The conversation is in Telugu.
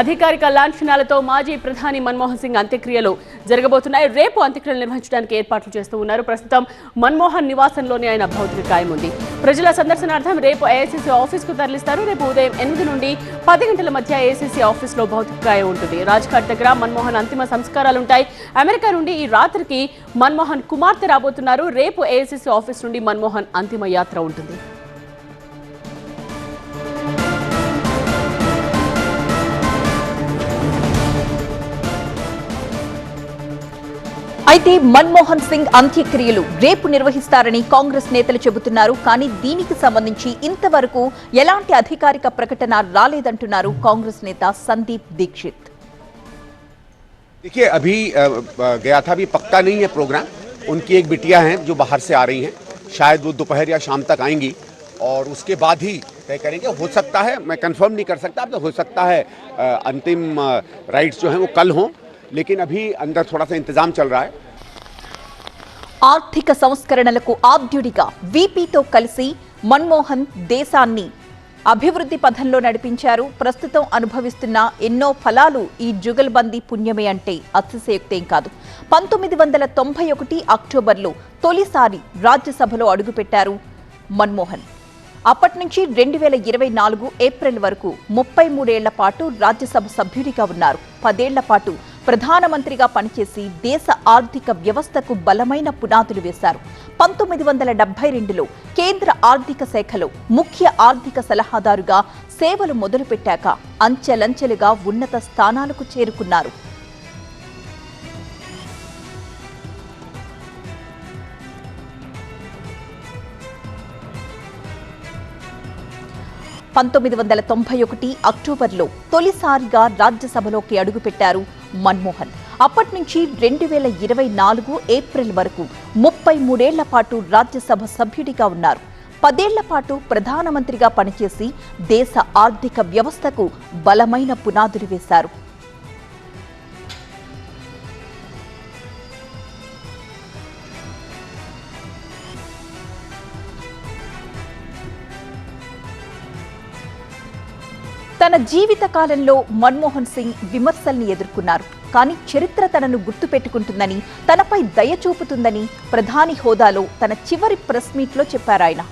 అధికారిక లాంఛనాలతో మాజీ ప్రధాని మన్మోహన్ సింగ్ అంత్యక్రియలు జరగబోతున్నాయి. రేపు అంత్యక్రియలు నిర్వహించడానికి ఏర్పాట్లు చేస్తూ ఉన్నారు. ప్రస్తుతం మన్మోహన్ నివాసంలోనే ఆయన భౌతిక కాయం ఉంది. ప్రజల సందర్శనార్థం రేపు ఏఐసీసీ ఆఫీస్కు తరలిస్తారు. రేపు ఉదయం 8 నుండి 10 గంటల మధ్య ఏఐసీసీ ఆఫీస్లో భౌతిక కాయం ఉంటుంది. రాజ్ఘాట్ దగ్గర మన్మోహన్ అంతిమ సంస్కారాలుంటాయి. అమెరికా నుండి ఈ రాత్రికి మన్మోహన్ కుమార్తె రాబోతున్నారు. రేపు ఏఐసీసీ ఆఫీస్ నుండి మన్మోహన్ అంతిమ యాత్ర ఉంటుంది. అయితే మన్మోహన్ సింగ్ అంత్యక్రియలు రేపు నిర్వహిస్తారని కాంగ్రెస్ నేతలు చెబుతున్నారు. కానీ దీనికి సంబంధించి ఇంతవరకు ఎలాంటి అధికారిక ప్రకటన రాలేదంటున్నారు కాంగ్రెస్ నేత సందీప్ దీక్షిత్. देखिए अभी गया था, अभी पक्का नहीं है प्रोग्राम. उनकी एक बिटिया हैं जो बाहर से आ रही हैं, शायद वो दोपहर या शाम तक आएंगी और उसके बाद ही तय करेंगे. हो सकता है, मैं कंफर्म नहीं कर सकता, अब तो हो सकता है अंतिम राइट्स जो हैं वो कल हों, लेकिन अभी अंदर थोड़ा सा इंतजाम चल रहा है. ఆర్థిక సంస్కరణలకు ఆద్యుడిగా వీపీతో కలిసి మన్మోహన్ దేశాన్ని అభివృద్ధి పథంలో నడిపించారు. ప్రస్తుతం అనుభవిస్తున్న ఎన్నో ఫలాలు ఈ జుగల్బందీ పుణ్యమే అంటే అతిశయోక్తేం కాదు. 1991 అక్టోబర్లో తొలిసారి రాజ్యసభలో అడుగుపెట్టారు మన్మోహన్. అప్పటి నుంచి 2024 ఏప్రిల్ వరకు 33 ఏళ్ల పాటు రాజ్యసభ సభ్యుడిగా ఉన్నారు. 10 ఏళ్ల పాటు ప్రధానమంత్రిగా పనిచేసి దేశ ఆర్థిక వ్యవస్థకు బలమైన పునాదులు వేశారు. 1972లో కేంద్ర ఆర్థిక శాఖలో ముఖ్య ఆర్థిక సలహాదారుగా సేవలు మొదలుపెట్టాక అంచెలంచెలుగా ఉన్నత స్థానాలకు చేరుకున్నారు. అక్టోబర్లో తొలిసారిగా రాజ్యసభలోకి అడుగుపెట్టారు మన్మోహన్. అప్పటి నుంచి 2024 ఏప్రిల్ వరకు 33 ఏళ్ల పాటు రాజ్యసభ సభ్యుడిగా ఉన్నారు. 10 ఏళ్ల పాటు ప్రధానమంత్రిగా పనిచేసి దేశ ఆర్థిక వ్యవస్థకు బలమైన పునాదులు వేశారు. తన జీవిత కాలంలో మన్మోహన్ సింగ్ విమర్శల్ని ఎదుర్కొన్నారు. కానీ చరిత్ర తనను గుర్తుపెట్టుకుంటుందని, తనపై దయ చూపుతుందని ప్రధాని హోదాలో తన చివరి ప్రెస్ మీట్లో చెప్పారాయన.